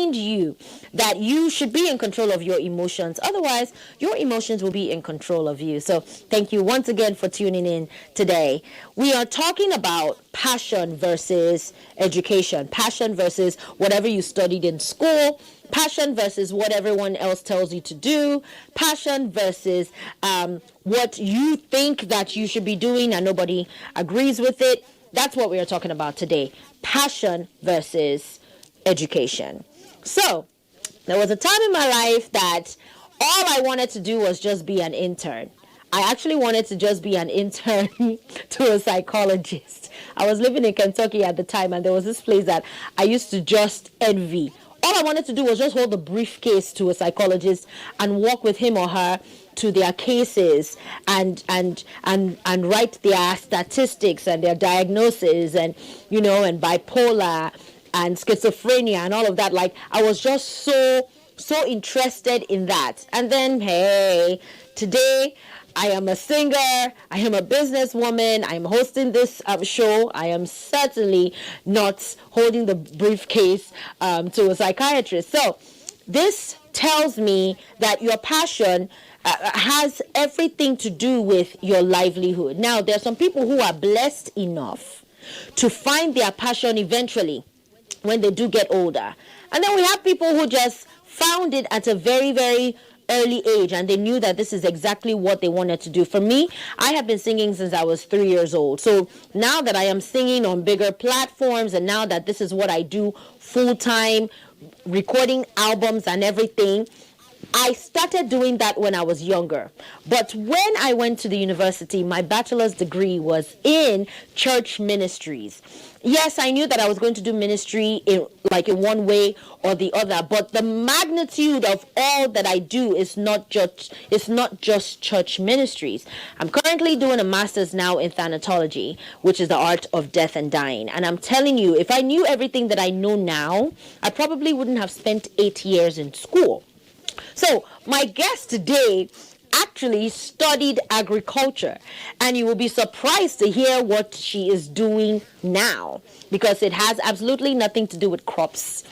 remind you that you should be in control of your emotions. Otherwise, your emotions will be in control of you. So thank you once again for tuning in today. We are talking about passion versus education, passion versus whatever you studied in school, passion versus what everyone else tells you to do, passion versus what you think that you should be doing and nobody agrees with it. That's what we are talking about today. Passion versus education. So, there was a time in my life that all I wanted to do was just be an intern. I actually wanted to just be an intern to a psychologist. I was living in Kentucky at the time, and there was this place that I used to just envy. All I wanted to do was just hold the briefcase to a psychologist and walk with him or her to their cases and write their statistics and their diagnosis and and bipolar and schizophrenia and all of that. Like, I was just so interested in that. And then, hey, today I am a singer, I am a businesswoman, I'm hosting this show. I am certainly not holding the briefcase to a psychiatrist. So this tells me that your passion has everything to do with your livelihood. Now, there are some people who are blessed enough to find their passion eventually when they do get older. And then we have people who just found it at a very, very early age, and they knew that this is exactly what they wanted to do. For me, I have been singing since I was 3 years old. So now that I am singing on bigger platforms, and now that this is what I do full time, recording albums and everything, I started doing that when I was younger. But when I went to the university, my bachelor's degree was in church ministries. Yes, I knew that I was going to do ministry in one way or the other, but the magnitude of all that I do is not just church ministries. I'm currently doing a master's now in thanatology, which is the art of death and dying. And I'm telling you, if I knew everything that I know now, I probably wouldn't have spent 8 years in school. So my guest today actually studied agriculture, and you will be surprised to hear what she is doing now, because it has absolutely nothing to do with crops.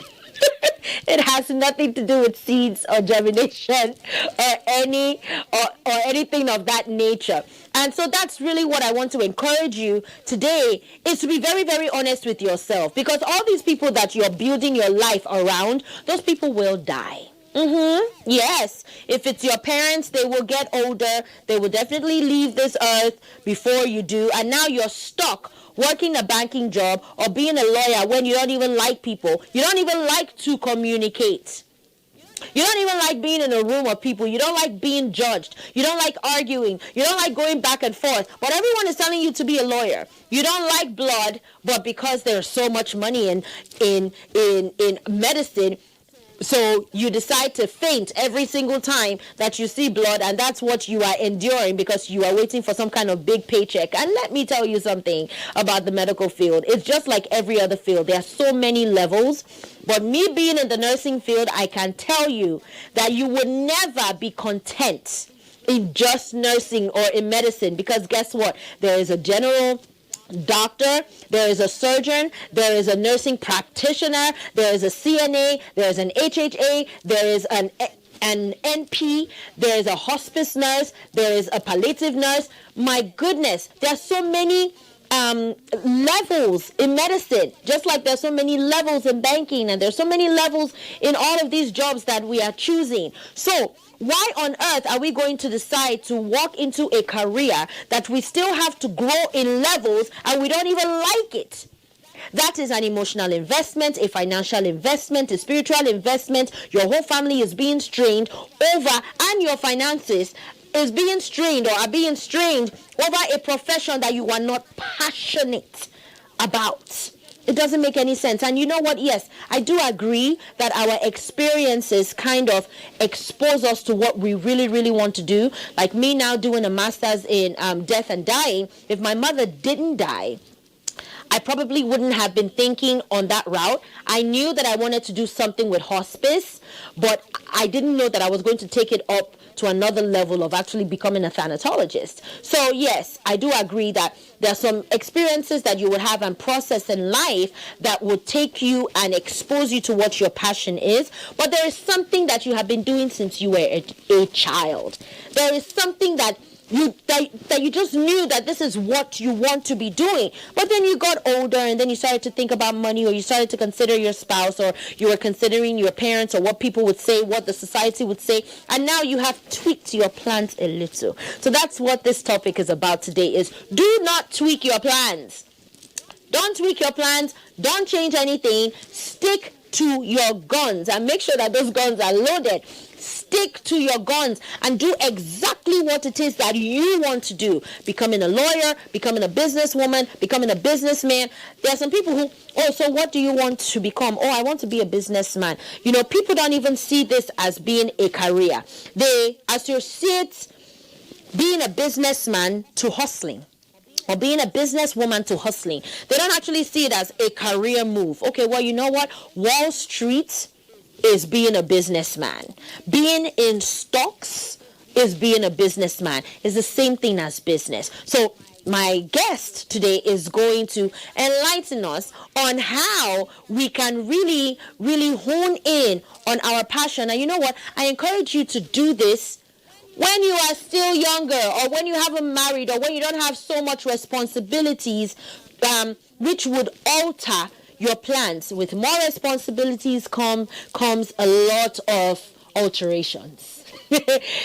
It has nothing to do with seeds or germination or anything of that nature. And so that's really what I want to encourage you today, is to be very, very honest with yourself, because all these people that you're building your life around, those people will die. Yes, if it's your parents, they will get older. They will definitely leave this earth before you do. And now you're stuck working a banking job or being a lawyer when you don't even like people. You don't even like to communicate. You don't even like being in a room of people. You don't like being judged. You don't like arguing. You don't like going back and forth. But everyone is telling you to be a lawyer. You don't like blood, but because there's so much money in medicine, so you decide to faint every single time that you see blood, and that's what you are enduring because you are waiting for some kind of big paycheck. And let me tell you something about the medical field. It's just like every other field. There are so many levels. But me being in the nursing field, I can tell you that you would never be content in just nursing or in medicine, because guess what? There is a general doctor, there is a surgeon, there is a nursing practitioner, there is a CNA, there is an HHA, there is an NP, there is a hospice nurse, there is a palliative nurse. My goodness, there are so many levels in medicine, just like there's so many levels in banking, and there's so many levels in all of these jobs that we are choosing. So why on earth are we going to decide to walk into a career that we still have to grow in levels and we don't even like it? That is an emotional investment, a financial investment, a spiritual investment. Your whole family is being strained over, and your finances is being strained or are being strained over a profession that you are not passionate about. It doesn't make any sense. And you know what? Yes, I do agree that our experiences kind of expose us to what we really, really want to do. Like me now doing a master's in death and dying. If my mother didn't die, I probably wouldn't have been thinking on that route. I knew that I wanted to do something with hospice, but I didn't know that I was going to take it up to another level of actually becoming a thanatologist. So yes, I do agree that there are some experiences that you would have and process in life that would take you and expose you to what your passion is. But there is something that you have been doing since you were a child. There is something that you just knew that this is what you want to be doing. But then you got older and then you started to think about money, or you started to consider your spouse, or you were considering your parents, or what people would say, what the society would say, and now you have tweaked your plans a little. So that's what this topic is about today, is do not tweak your plans. Don't tweak your plans. Don't change anything. Stick to your guns and make sure that those guns are loaded. Stick to your guns and do exactly what it is that you want to do. Becoming a lawyer, becoming a businesswoman, becoming a businessman. There are some people who, so what do you want to become? I want to be a businessman. People don't even see this as being a career. They associate being a businessman to hustling, or being a businesswoman to hustling. They don't actually see it as a career move. Okay, well, you know what? Wall Street is being a businessman. Being in stocks is being a businessman. It's the same thing as business. So my guest today is going to enlighten us on how we can really, really hone in on our passion. And you know what? I encourage you to do this when you are still younger, or when you haven't married, or when you don't have so much responsibilities, which would alter your plans. With more responsibilities comes a lot of alterations.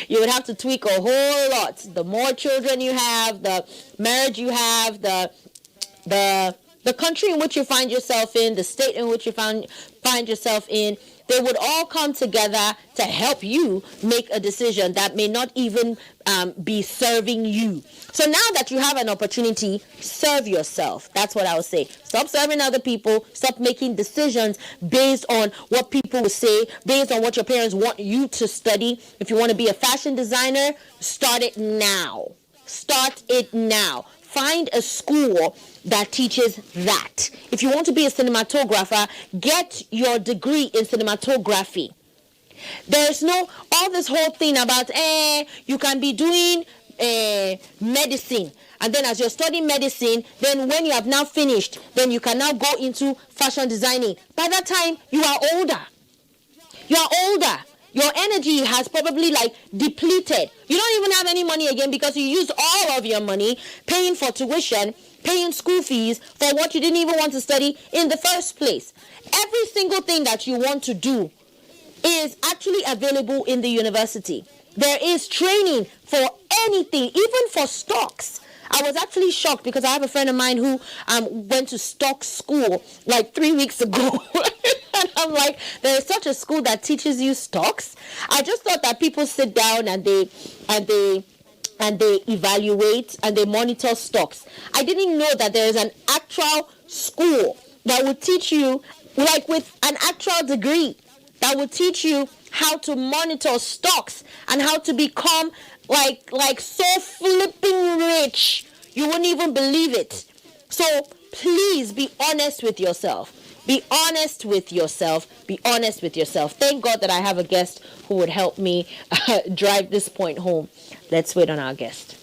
You would have to tweak a whole lot. The more children you have, the marriage you have, the country in which you find yourself in, the state in which you find yourself in, they would all come together to help you make a decision that may not even be serving you. So now that you have an opportunity, serve yourself. That's what I would say. Stop serving other people. Stop making decisions based on what people will say, based on what your parents want you to study. If you want to be a fashion designer, start it now. Start it now. Find a school that teaches that. If you want to be a cinematographer, get your degree in cinematography. There's all this whole thing about, you can be doing medicine. And then as you're studying medicine, then when you have now finished, then you can now go into fashion designing. By that time, you are older. You are older. Your energy has probably depleted. You don't even have any money again because you used all of your money paying for tuition, paying school fees for what you didn't even want to study in the first place. Every single thing that you want to do is actually available in the university. There is training for anything, even for stocks. I was actually shocked because I have a friend of mine who went to stock school 3 weeks ago. And I'm like, there is such a school that teaches you stocks. I just thought that people sit down and they evaluate and they monitor stocks. I didn't know that there is an actual school that would teach you, with an actual degree, that would teach you how to monitor stocks and how to become so flipping rich. You wouldn't even believe it. So please be honest with yourself. Be honest with yourself. Be honest with yourself. Thank God that I have a guest who would help me drive this point home. Let's wait on our guest.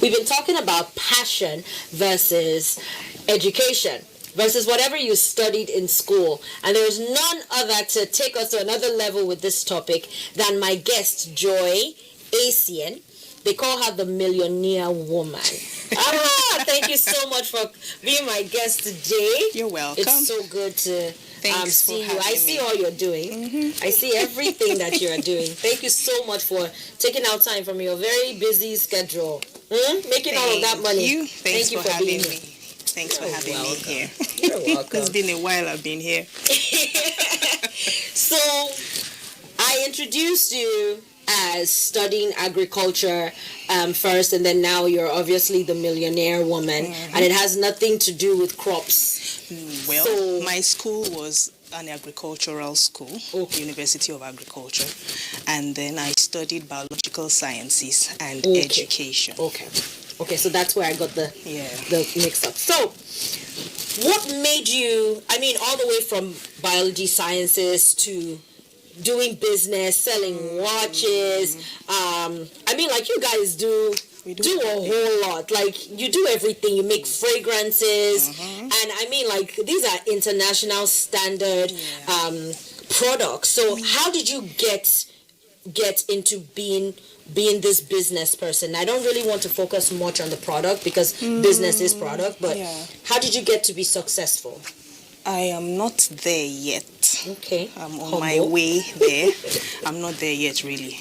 We've been talking about passion versus education, versus whatever you studied in school. And there's none other to take us to another level with this topic than my guest, Joy Asian. They call her the Millionaire Woman. Thank you so much for being my guest today. You're welcome. It's so good to see you. I see all you're doing. Mm-hmm. I see everything that you're doing. Thank you so much for taking out time from your very busy schedule. Making all of that money. Thanks for having me. Thanks for having me here. You're welcome. It's been a while I've been here. So, I introduced you as studying agriculture first, and then now you're obviously the Millionaire Woman, and it has nothing to do with crops. Well, my school was an agricultural school, Okay. University of Agriculture, and then I studied biological sciences and Okay. education. Okay, so that's where I got the Yeah. mix up. So, what made you, I mean, all the way from biology sciences to doing business, selling watches, I mean, like you guys do We do a whole lot. Like, you do everything. You make fragrances, and I mean, like, these are international standard products. So how did you get into being this business person? I don't really want to focus much on the product because business is product, but Yeah. how did you get to be successful? I am not there yet. Okay. I'm on Humble. my way there. I'm not there yet, really.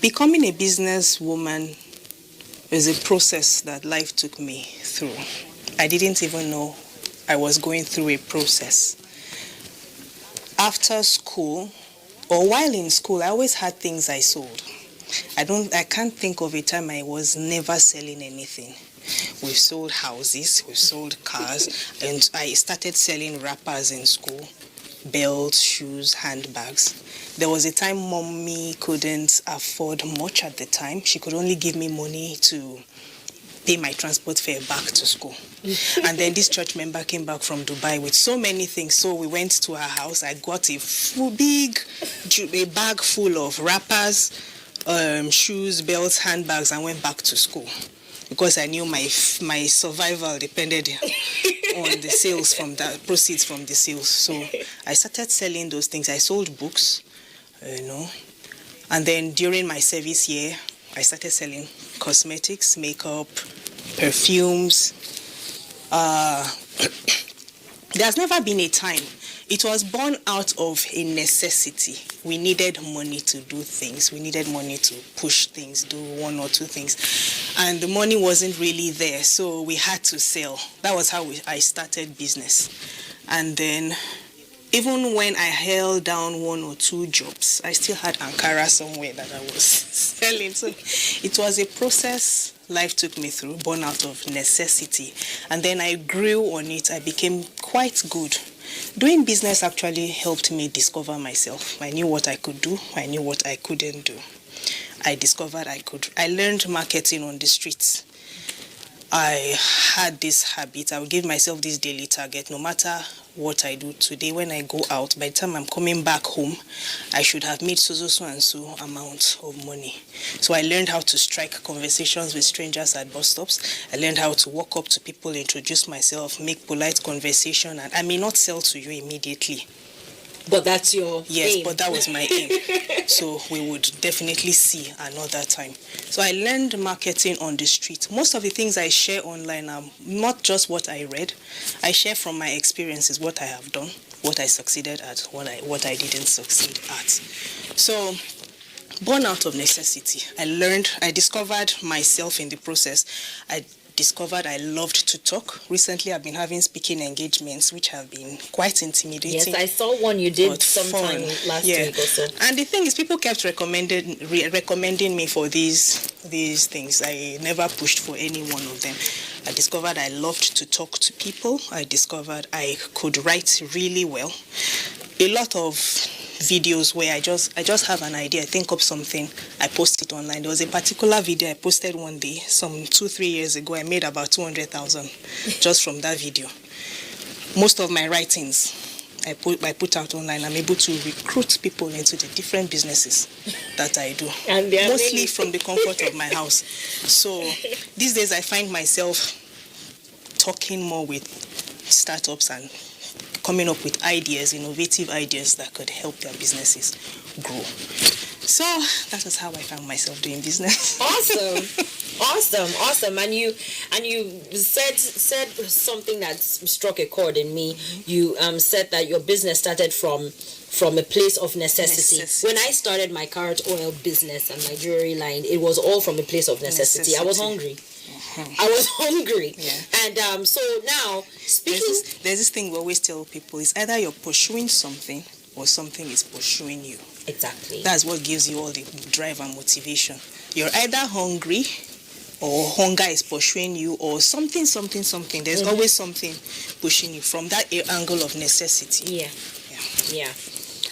Becoming a businesswoman is a process that life took me through. I didn't even know I was going through a process. After school, or while in school, I always had things I sold. I can't think of a time I was never selling anything. We've sold houses, we've sold cars, and I started selling wrappers in school, belts, shoes, handbags. There was a time mommy couldn't afford much at the time. She could only give me money to pay my transport fare back to school. And then this church member came back from Dubai with so many things. So we went to her house. I got a bag full of wrappers, shoes, belts, handbags, and went back to school. Because I knew my survival depended on the sales from the proceeds from the sales. So I started selling those things. I sold books, and then during my service year, I started selling cosmetics, makeup, perfumes. There's never been a time. It was born out of a necessity. We needed money to do things. We needed money to push things, do one or two things. And the money wasn't really there, so we had to sell. That was how I started business. And then, even when I held down one or two jobs, I still had Ankara somewhere that I was selling. So it was a process life took me through, born out of necessity. And then I grew on it. I became quite good. Doing business actually helped me discover myself. I knew what I could do. I knew what I couldn't do. I discovered I learned marketing on the streets. I had this habit. I would give myself this daily target. No matter what I do today, when I go out, by the time I'm coming back home, I should have made so and so amount of money. So I learned how to strike conversations with strangers at bus stops. I learned how to walk up to people, introduce myself, make polite conversation. And I may not sell to you immediately. But that's your Yes, aim. but that was my aim. So we would definitely see another time. So I learned marketing on the street. Most of the things I share online are not just what I read. I share from my experiences, what I have done, what I succeeded at, what I didn't succeed at. So, born out of necessity, I discovered myself in the process. I discovered I loved to talk. Recently, I've been having speaking engagements, which have been quite intimidating. Yes, I saw one you did but sometime fun. last week or so. And the thing is, people kept recommending me for these things. I never pushed for any one of them. I discovered I loved to talk to people. I discovered I could write really well. A lot of videos where I just have an idea, I think of something, I post it online. There was a particular video I posted one day, some 2-3 years ago. I made about 200,000 just from that video. Most of my writings I put out online. I'm able to recruit people into the different businesses that I do, and mostly from the comfort of my house. So these days I find myself talking more with startups and coming up with ideas, innovative ideas that could help their businesses grow. So that was how I found myself doing business. Awesome. And you said something that struck a chord in me. You said that your business started from a place of necessity. When I started my carrot oil business and my jewelry line, it was all from a place of necessity. I was hungry. Yeah. And so now, speaking... There's this thing we always tell people, is either you're pursuing something or something is pursuing you. Exactly. That's what gives you all the drive and motivation. You're either hungry or hunger is pursuing you, or something. There's always something pushing you from that angle of necessity. Yeah.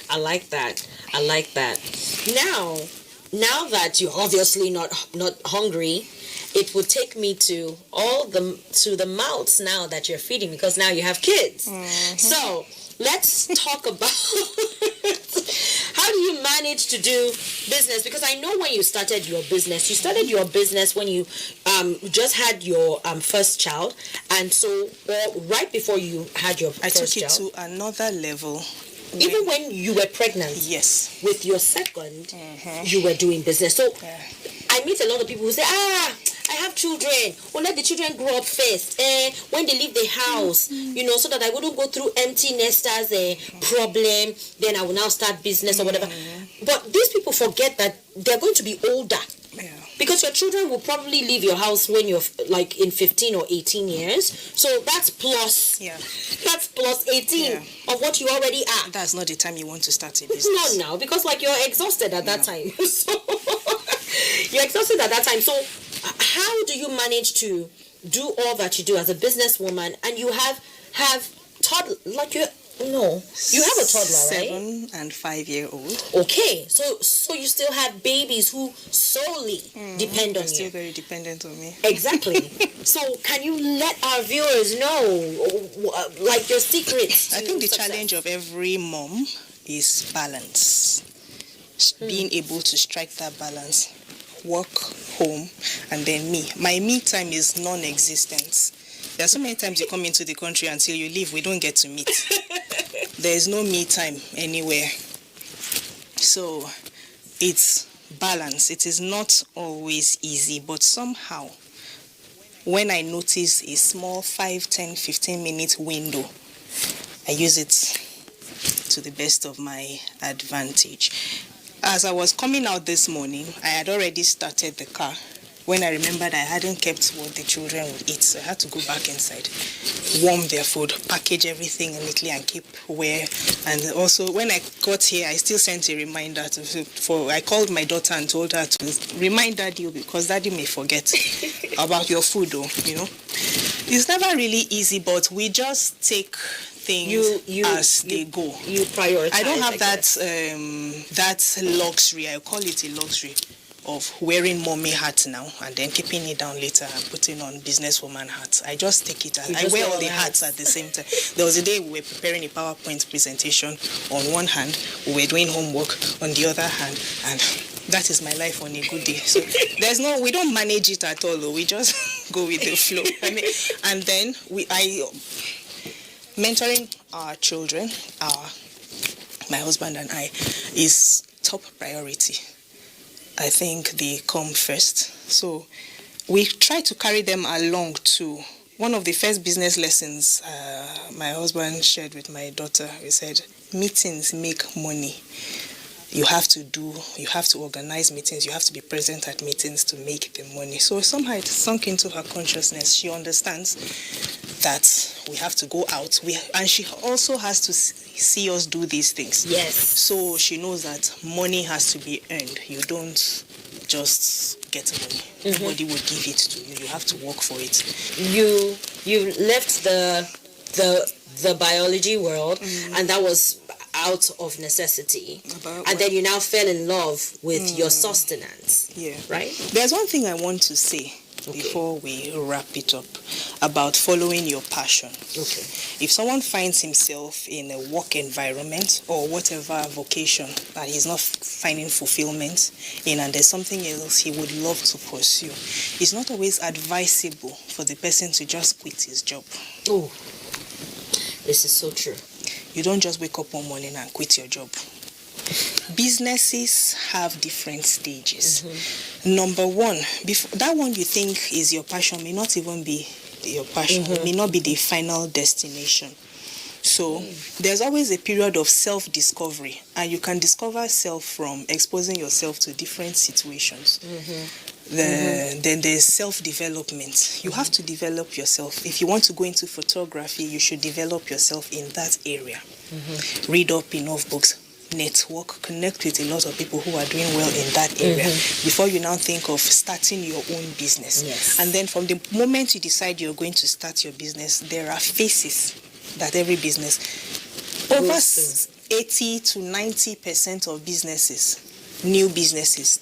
I like that. Now that you're obviously not hungry, it would take me to the mouths now that you're feeding, because now you have kids. So let's talk about how do you manage to do business? Because I know when you started your business when you just had your first child, and so right before you had your first child. I took it to another level. Even when you were pregnant, yes, with your second, you were doing business. So I meet a lot of people who say, I have children. Well, let the children grow up first. When they leave the house, so that I wouldn't go through empty nesters problem. Then I will now start business or whatever. But these people forget that they're going to be older. Because your children will probably leave your house when you're like in 15 or 18 years. So that's plus. That's plus 18 of what you already are. That's not the time you want to start a business. Not now, because like you're exhausted at that time. So you're exhausted at that time. So how do you manage to do all that you do as a businesswoman, and you have toddler, like you have a toddler, right? 7 and 5 year old. Okay, so you still have babies who solely depend on you. Still very dependent on me. Exactly. So can you let our viewers know, like, your secrets? I think the challenge of every mom is balance. Being able to strike that balance. Work, home, and then me. My me time is non-existent. There are so many times you come into the country, until you leave, we don't get to meet. There is no me time anywhere. So it's balance. It is not always easy, but somehow, when I notice a small 5, 10, 15 minute window, I use it to the best of my advantage. As I was coming out this morning, I had already started the car when I remembered I hadn't kept what the children would eat. So I had to go back inside, warm their food, package everything neatly, and keep where. And also, when I got here, I still sent a reminder I called my daughter and told her to remind Daddy, because Daddy may forget about your food, though, It's never really easy, but we just take things as they go. You prioritize. I don't have that luxury. I call it a luxury of wearing mommy hat now and then keeping it down later and putting on businesswoman hat. I just take it. I wear all the hats at the same time. There was a day we were preparing a PowerPoint presentation. On one hand, we were doing homework. On the other hand, and that is my life on a good day. So we don't manage it at all. We just go with the flow. And then mentoring our children, my husband and I, is top priority. I think they come first. So we try to carry them along too. One of the first business lessons my husband shared with my daughter, he said, meetings make money. You have to organize meetings, you have to be present at meetings to make the money. So somehow it sunk into her consciousness. She understands that we have to go out, and she also has to see us do these things. Yes. So she knows that money has to be earned. You don't just get money. Nobody will give it to you. You have to work for it. You left the biology world, and that was out of necessity. Then you now fell in love with your sustenance. Yeah. Right? There's one thing I want to say before we wrap it up about following your passion. Okay. If someone finds himself in a work environment or whatever vocation that he's not finding fulfillment in, and there's something else he would love to pursue, it's not always advisable for the person to just quit his job. Oh, this is so true. You don't just wake up one morning and quit your job. Businesses have different stages. Number one, that one you think is your passion may not even be your passion. It may not be the final destination. So there's always a period of self-discovery, and you can discover self from exposing yourself to different situations. Then there's self-development. You have to develop yourself. If you want to go into photography, you should develop yourself in that area. Read up enough books. network, connect with a lot of people who are doing well in that area before you now think of starting your own business. Yes. And then from the moment you decide you're going to start your business, there are phases that every business, over 80 to 90% of businesses, new businesses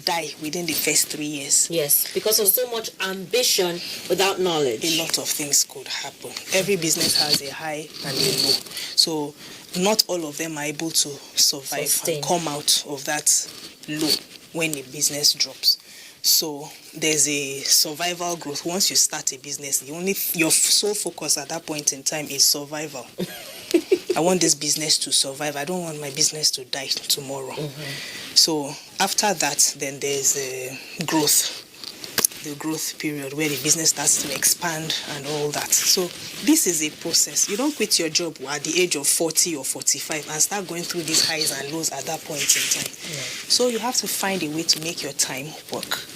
die within the first 3 years. Yes, because of so much ambition without knowledge. A lot of things could happen. Every business has a high and a low. So not all of them are able to survive and come out of that low when a business drops. So there's a survival growth. Once you start a business, your sole focus at that point in time is survival. I want this business to survive. I don't want my business to die tomorrow. So after that, then there's growth. The growth period where the business starts to expand and all that. So this is a process. You don't quit your job at the age of 40 or 45 and start going through these highs and lows at that point in time. So you have to find a way to make your time work.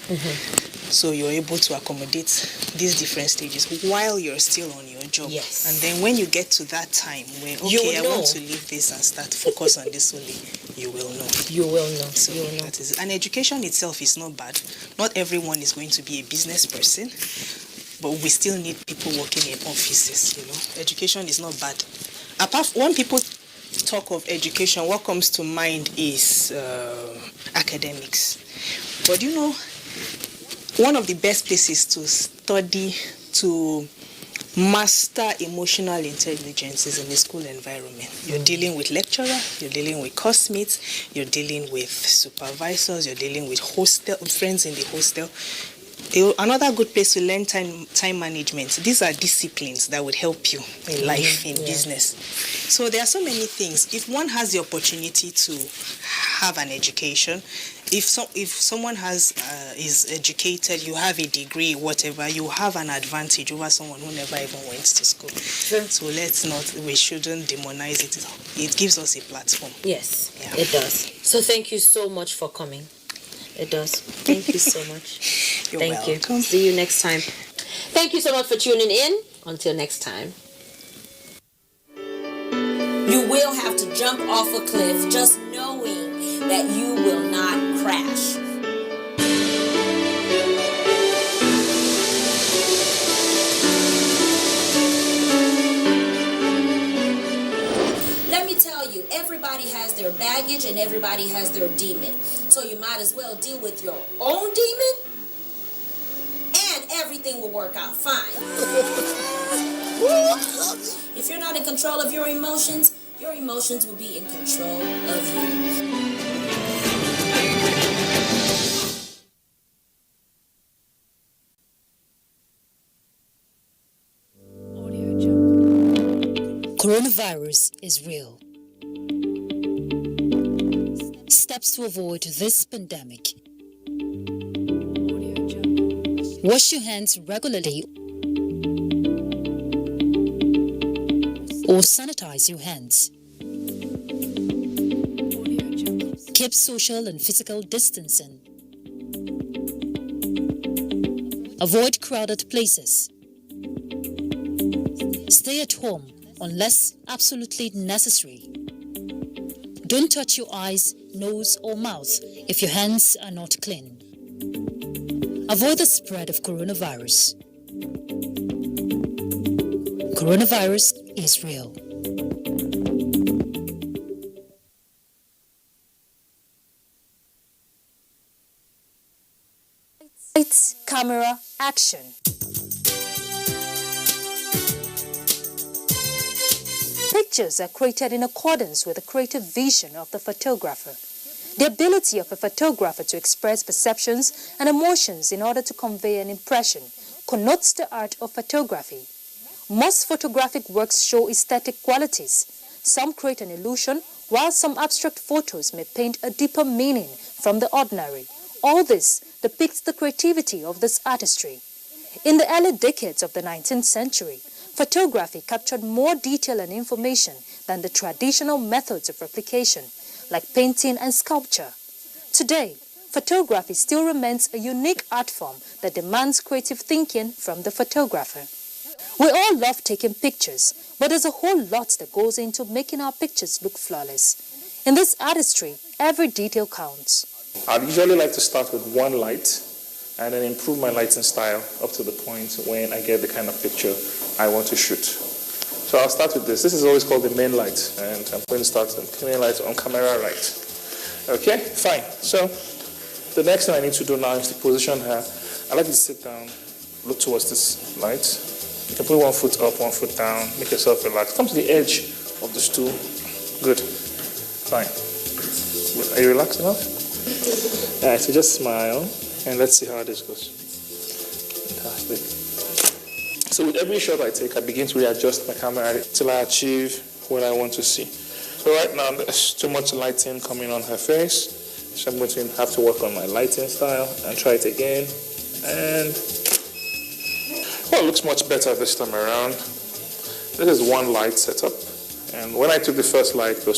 So you're able to accommodate these different stages while you're still on your job. Yes. And then when you get to that time where, I want to leave this and start focus on this only, you will know. You will know. So you will know. that is it. And education itself is not bad. Not everyone is going to be a business person, but we still need people working in offices, Education is not bad. When people talk of education, what comes to mind is academics. But one of the best places to study, to master emotional intelligence is in the school environment. You're dealing with lecturers, you're dealing with classmates, you're dealing with supervisors, you're dealing with friends in the hostel. Another good place to learn time management. These are disciplines that would help you in life, in business. So there are so many things. If one has the opportunity to have an education, if someone is educated, you have a degree, whatever, you have an advantage over someone who never even went to school. Sure. So we shouldn't demonize it. It gives us a platform. Yes, it does. So thank you so much for coming. It does. Thank you so much. You're Thank welcome. you. See you next time. Thank you so much for tuning in. Until next time. You will have to jump off a cliff just knowing that you will not crash. Let me tell you, everybody has their baggage and everybody has their demon. So you might as well deal with your own demon and everything will work out fine. If you're not in control of your emotions will be in control of you. Coronavirus is real. Steps to avoid this pandemic. Wash your hands regularly or sanitize your hands. Keep social and physical distancing. Avoid crowded places. Stay at home unless absolutely necessary. Don't touch your eyes, nose or mouth if your hands are not clean. Avoid the spread of coronavirus. Coronavirus is real. Lights, camera, action. Pictures are created in accordance with the creative vision of the photographer. The ability of a photographer to express perceptions and emotions in order to convey an impression connotes the art of photography. Most photographic works show aesthetic qualities. Some create an illusion, while some abstract photos may paint a deeper meaning from the ordinary. All this depicts the creativity of this artistry. In the early decades of the 19th century, photography captured more detail and information than the traditional methods of replication, like painting and sculpture. Today, photography still remains a unique art form that demands creative thinking from the photographer. We all love taking pictures, but there's a whole lot that goes into making our pictures look flawless. In this artistry, every detail counts. I'd usually like to start with one light and then improve my lighting style up to the point when I get the kind of picture I want to shoot. So I'll start with this. This is always called the main light, and I'm going to start the main light on camera right. Okay, fine. So the next thing I need to do now is to position her. I like to sit down, look towards this light. You can put one foot up, one foot down, make yourself relax. Come to the edge of the stool. Good. Fine. Are you relaxed enough? All right, so just smile, and let's see how this goes. Fantastic. So with every shot I take, I begin to readjust my camera till I achieve what I want to see. So right now, there's too much lighting coming on her face, so I'm going to have to work on my lighting style and try it again. And, well, it looks much better this time around. This is one light setup, and when I took the first light, it was